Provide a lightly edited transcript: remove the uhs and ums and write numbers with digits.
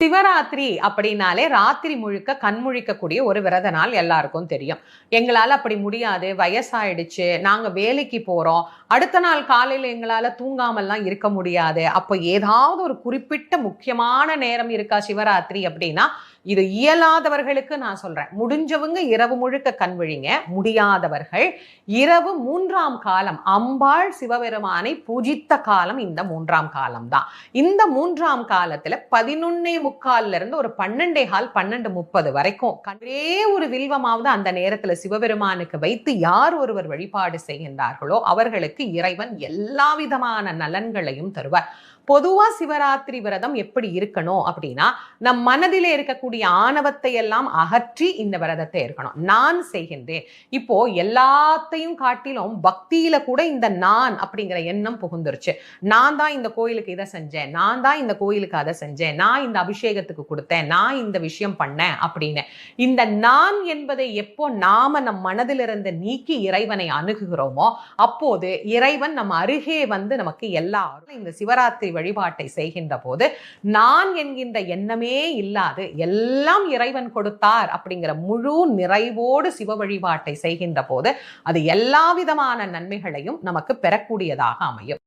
சிவராத்திரி அப்படின்னாலே ராத்திரி முழுக்க கண் முழிக்கக்கூடிய ஒரு விரத நாள் எல்லாருக்கும் தெரியும். எங்களால அப்படி முடியாது, வயசாயிடுச்சு, நாங்க வேலைக்கு போறோம், அடுத்த நாள் காலையில எங்களால தூங்காமல்லாம் இருக்க முடியாது. அப்போ ஏதாவது ஒரு குறிப்பிட்ட முக்கியமான நேரம் இருக்கா சிவராத்திரி அப்படின்னா, இது இயலாதவர்களுக்கு நான் சொல்றேன். முடிஞ்சவங்க இரவு முழுக்க கண் விழிங்க. முடியாதவர்கள் இரவு 3ஆம் காலம், அம்பாள் சிவபெருமானை பூஜித்த காலம் இந்த 3ஆம் காலம் தான். இந்த 3ஆம் காலத்துல 11:45 இருந்து ஒரு 12:15, 12:30 வரைக்கும் ஒரே ஒரு வில்வமாவது அந்த நேரத்துல சிவபெருமானுக்கு வைத்து யார் ஒருவர் வழிபாடு செய்கின்றார்களோ அவர்களுக்கு இறைவன் எல்லா விதமான நலன்களையும் தருவார். பொதுவா சிவராத்திரி விரதம் எப்படி இருக்கணும் அப்படின்னா, நம் மனதிலே இருக்கக்கூடிய ஆணவத்தை எல்லாம் அகற்றி இந்த விரதத்தை இருக்கணும். நான் செய்கின்றேன். இப்போ எல்லாத்தையும் காட்டிலும் பக்தியில கூட இந்த நான் அப்படிங்கிற எண்ணம் புகுந்துருச்சு. நான் தான் இந்த கோயிலுக்கு இதை செஞ்சேன், நான் தான் இந்த கோயிலுக்கு அதை செஞ்சேன், நான் இந்த அபிஷேகத்துக்கு கொடுத்தேன், நான் இந்த விஷயம் பண்ணேன் அப்படின்னு. இந்த நான் என்பதை எப்போ நாம நம் மனதிலிருந்து நீக்கி இறைவனை அணுகுகிறோமோ அப்போது இறைவன் நம் அருகே வந்து நமக்கு எல்லாரும் இந்த சிவராத்திரி வழிபாட்டை செய்கின்ற போது நான் என்கின்ற எண்ணமே இல்லாது எல்லாம் இறைவன் கொடுத்தார் அப்படிங்கிற முழு நிறைவோடு சிவ வழிபாட்டை செய்கின்ற போது அது எல்லா விதமான நன்மைகளையும் நமக்கு பெறக்கூடியதாக அமையும்.